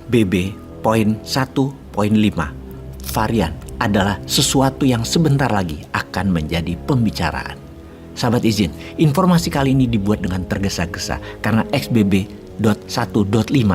XBB.1.5 varian adalah sesuatu yang sebentar lagi akan menjadi pembicaraan. Sahabat izin, informasi kali ini dibuat dengan tergesa-gesa karena XBB.1.5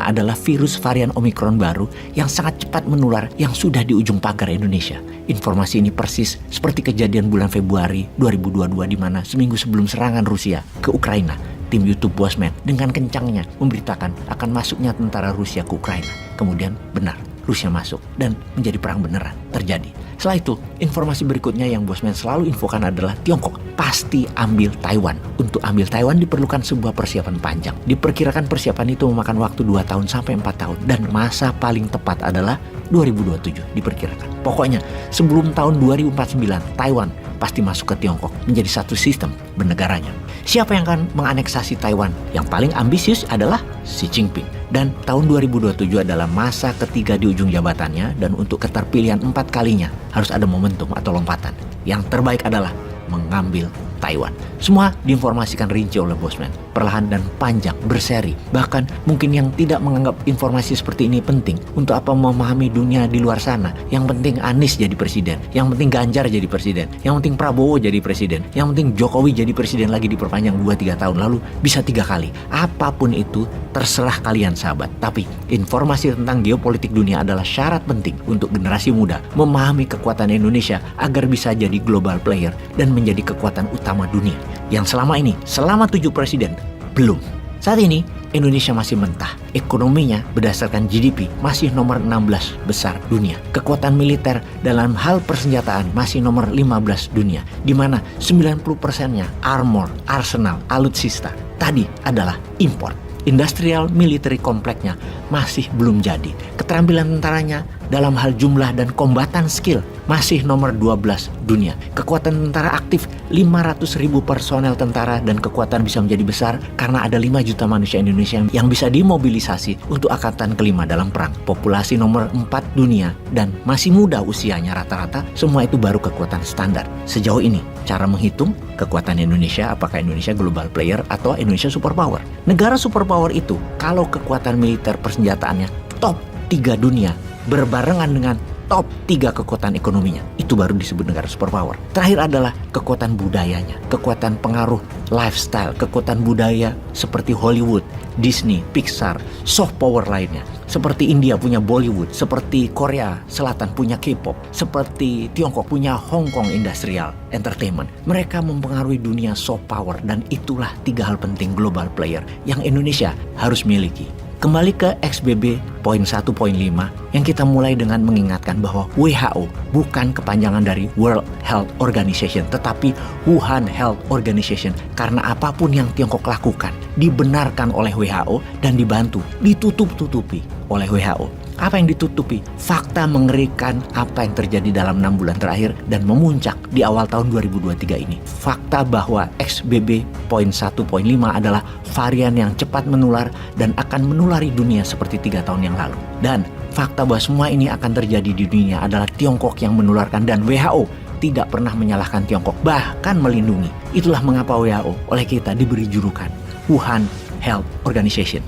adalah virus varian Omicron baru yang sangat cepat menular yang sudah di ujung pagar Indonesia. Informasi ini persis seperti kejadian bulan Februari 2022 di mana seminggu sebelum serangan Rusia ke Ukraina, tim YouTube Bosman dengan kencangnya memberitakan akan masuknya tentara Rusia ke Ukraina. Kemudian benar, Rusia masuk dan menjadi perang beneran terjadi. Setelah itu, informasi berikutnya yang Bosman selalu infokan adalah Tiongkok pasti ambil Taiwan. Untuk ambil Taiwan diperlukan sebuah persiapan panjang. Diperkirakan persiapan itu memakan waktu 2 tahun sampai 4 tahun dan masa paling tepat adalah 2027 diperkirakan. Pokoknya sebelum tahun 2049 Taiwan pasti masuk ke Tiongkok menjadi satu sistem bernegaranya. Siapa yang akan menganeksasi Taiwan? Yang paling ambisius adalah Xi Jinping. Dan tahun 2027 adalah masa ketiga di ujung jabatannya dan untuk keterpilihan 4 kalinya harus ada momentum atau lompatan. Yang terbaik adalah mengambil Taiwan. Semua diinformasikan rinci oleh Bosman, perlahan dan panjang, berseri. Bahkan mungkin yang tidak menganggap informasi seperti ini penting. Untuk apa memahami dunia di luar sana? Yang penting Anies jadi presiden, yang penting Ganjar jadi presiden, yang penting Prabowo jadi presiden, yang penting Jokowi jadi presiden lagi diperpanjang 2-3 tahun, lalu bisa 3 kali. Apapun itu terserah kalian sahabat. Tapi informasi tentang geopolitik dunia adalah syarat penting untuk generasi muda memahami kekuatan Indonesia agar bisa jadi global player dan menjadi kekuatan utama dunia. Yang selama 7 presiden belum. Saat ini Indonesia masih mentah. Ekonominya berdasarkan GDP masih nomor 16 besar dunia. Kekuatan militer dalam hal persenjataan masih nomor 15 dunia, di mana 90%-nya armor, arsenal, alutsista tadi adalah impor. Industrial military kompleknya masih belum jadi. Keterampilan tentaranya dalam hal jumlah dan kombatan skill masih nomor 12 dunia. Kekuatan tentara aktif 500.000 personel tentara dan kekuatan bisa menjadi besar karena ada 5 juta manusia Indonesia yang bisa dimobilisasi untuk angkatan kelima dalam perang. Populasi nomor 4 dunia dan masih muda usianya rata-rata, semua itu baru kekuatan standar. Sejauh ini cara menghitung kekuatan Indonesia, apakah Indonesia global player atau Indonesia superpower. Negara superpower itu kalau kekuatan militer persenjataannya top 3 dunia berbarengan dengan top 3 kekuatan ekonominya, itu baru disebut negara superpower. Terakhir adalah kekuatan budayanya, kekuatan pengaruh lifestyle, kekuatan budaya seperti Hollywood, Disney, Pixar, soft power lainnya. Seperti India punya Bollywood, seperti Korea Selatan punya K-pop, seperti Tiongkok punya Hong Kong Industrial Entertainment. Mereka mempengaruhi dunia soft power dan itulah 3 hal penting global player yang Indonesia harus miliki. Kembali ke XBB.1.5 yang kita mulai dengan mengingatkan bahwa WHO bukan kepanjangan dari World Health Organization, tetapi Wuhan Health Organization. Karena apapun yang Tiongkok lakukan dibenarkan oleh WHO dan dibantu, ditutup-tutupi oleh WHO. Apa yang ditutupi? Fakta mengerikan apa yang terjadi dalam 6 bulan terakhir dan memuncak di awal tahun 2023 ini. Fakta bahwa XBB.1.5 adalah varian yang cepat menular dan akan menulari dunia seperti 3 tahun yang lalu. Dan fakta bahwa semua ini akan terjadi di dunia adalah Tiongkok yang menularkan dan WHO tidak pernah menyalahkan Tiongkok, bahkan melindungi. Itulah mengapa WHO oleh kita diberi julukan Wuhan Health Organization.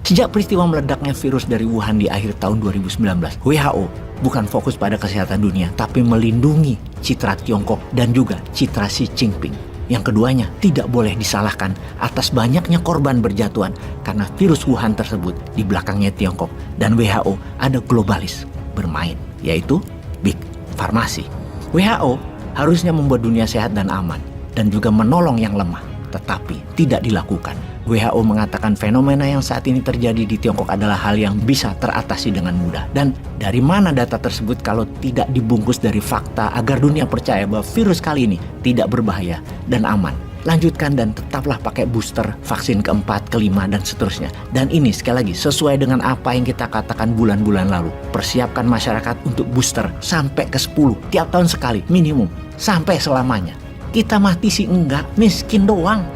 Sejak peristiwa meledaknya virus dari Wuhan di akhir tahun 2019, WHO bukan fokus pada kesehatan dunia, tapi melindungi citra Tiongkok dan juga citra Xi Jinping. Yang keduanya tidak boleh disalahkan atas banyaknya korban berjatuhan karena virus Wuhan tersebut di belakangnya Tiongkok dan WHO ada globalis bermain, yaitu Big Farmasi. WHO harusnya membuat dunia sehat dan aman dan juga menolong yang lemah, tetapi tidak dilakukan. WHO mengatakan fenomena yang saat ini terjadi di Tiongkok adalah hal yang bisa teratasi dengan mudah. Dan dari mana data tersebut kalau tidak dibungkus dari fakta agar dunia percaya bahwa virus kali ini tidak berbahaya dan aman. Lanjutkan dan tetaplah pakai booster vaksin keempat, kelima, dan seterusnya. Dan ini sekali lagi sesuai dengan apa yang kita katakan bulan-bulan lalu. Persiapkan masyarakat untuk booster sampai ke 10 tiap tahun sekali minimum sampai selamanya. Kita mati sih enggak, miskin doang.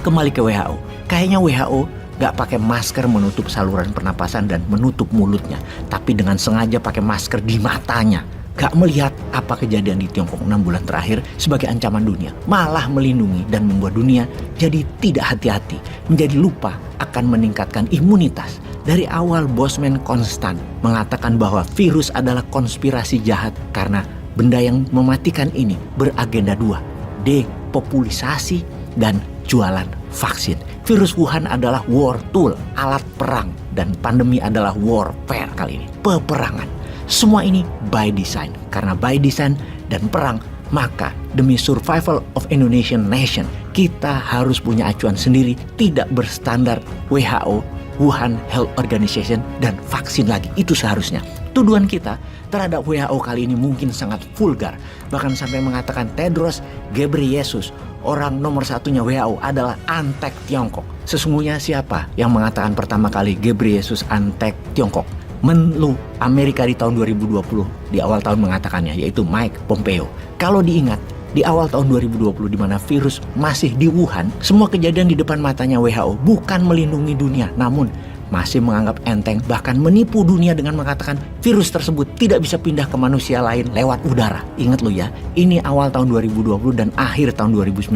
Kembali ke WHO. Kayaknya WHO gak pakai masker menutup saluran pernapasan dan menutup mulutnya, tapi dengan sengaja pakai masker di matanya. gak melihat apa kejadian di Tiongkok 6 bulan terakhir sebagai ancaman dunia, malah melindungi dan membuat dunia jadi tidak hati-hati, menjadi lupa akan meningkatkan imunitas. Dari awal Bosman konstan mengatakan bahwa virus adalah konspirasi jahat karena benda yang mematikan ini beragenda dua, depopulisasi dan jualan vaksin. Virus Wuhan adalah war tool, alat perang, dan pandemi adalah warfare kali ini, peperangan. Semua ini by design, karena by design dan perang, maka demi survival of Indonesian nation, kita harus punya acuan sendiri, tidak berstandar WHO, Wuhan Health Organization, dan vaksin lagi. Itu seharusnya. Tuduhan kita terhadap WHO kali ini mungkin sangat vulgar, bahkan sampai mengatakan Tedros Ghebreyesus, orang nomor satunya WHO, adalah antek Tiongkok. Sesungguhnya siapa yang mengatakan pertama kali Ghebreyesus antek Tiongkok? Menlu Amerika di tahun 2020 di awal tahun mengatakannya, yaitu Mike Pompeo. Kalau diingat, di awal tahun 2020 di mana virus masih di Wuhan, semua kejadian di depan matanya WHO bukan melindungi dunia, namun masih menganggap enteng, bahkan menipu dunia dengan mengatakan virus tersebut tidak bisa pindah ke manusia lain lewat udara. Ingat lo ya, ini awal tahun 2020 dan akhir tahun 2019,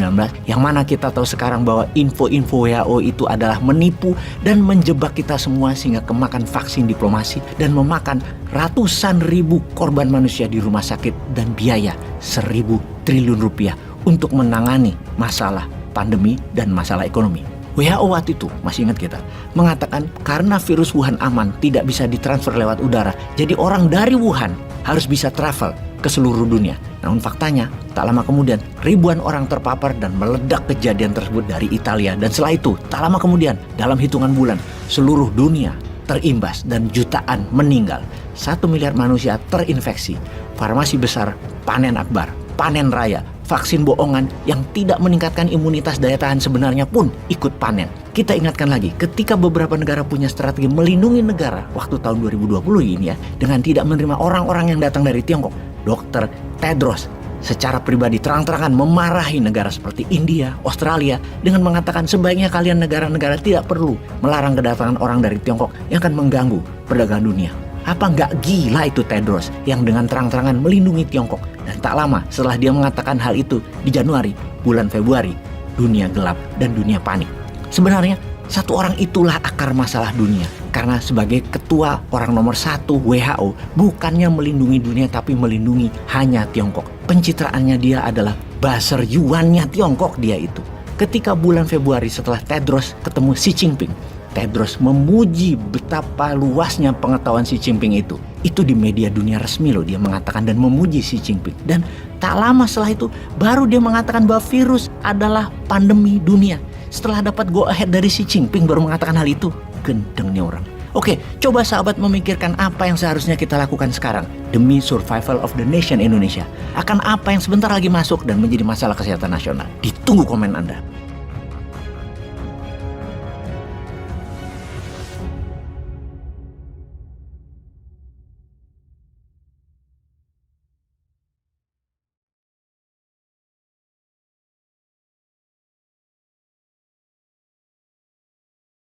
yang mana kita tahu sekarang bahwa info-info WHO itu adalah menipu dan menjebak kita semua sehingga kemakan vaksin diplomasi dan memakan ratusan ribu korban manusia di rumah sakit dan biaya 1.000 triliun rupiah untuk menangani masalah pandemi dan masalah ekonomi. WHO waktu itu, masih ingat kita, mengatakan karena virus Wuhan aman, tidak bisa ditransfer lewat udara, jadi orang dari Wuhan harus bisa travel ke seluruh dunia. Namun faktanya, tak lama kemudian ribuan orang terpapar dan meledak kejadian tersebut dari Italia. Dan setelah itu, tak lama kemudian, dalam hitungan bulan, seluruh dunia terimbas dan jutaan meninggal. 1 miliar manusia terinfeksi. Farmasi besar panen akbar, panen raya. Vaksin bohongan yang tidak meningkatkan imunitas daya tahan sebenarnya pun ikut panen. Kita ingatkan lagi, ketika beberapa negara punya strategi melindungi negara waktu tahun 2020 ini ya, dengan tidak menerima orang-orang yang datang dari Tiongkok, Dr. Tedros secara pribadi terang-terangan memarahi negara seperti India, Australia dengan mengatakan sebaiknya kalian negara-negara tidak perlu melarang kedatangan orang dari Tiongkok yang akan mengganggu perdagangan dunia. Apa nggak gila itu Tedros yang dengan terang-terangan melindungi Tiongkok? Dan tak lama setelah dia mengatakan hal itu di Januari, bulan Februari, dunia gelap dan dunia panik. Sebenarnya satu orang itulah akar masalah dunia. Karena sebagai ketua orang nomor 1 WHO, bukannya melindungi dunia tapi melindungi hanya Tiongkok. Pencitraannya dia adalah buzzer yuannya Tiongkok dia itu. Ketika bulan Februari setelah Tedros ketemu Xi Jinping, Tedros memuji betapa luasnya pengetahuan Xi Jinping itu. Itu di media dunia resmi loh dia mengatakan dan memuji Xi Jinping. Dan tak lama setelah itu baru dia mengatakan bahwa virus adalah pandemi dunia. Setelah dapat go ahead dari Xi Jinping baru mengatakan hal itu. Gendengnya orang. Oke, coba sahabat memikirkan apa yang seharusnya kita lakukan sekarang demi survival of the nation Indonesia. Akan apa yang sebentar lagi masuk dan menjadi masalah kesehatan nasional. Ditunggu komen Anda.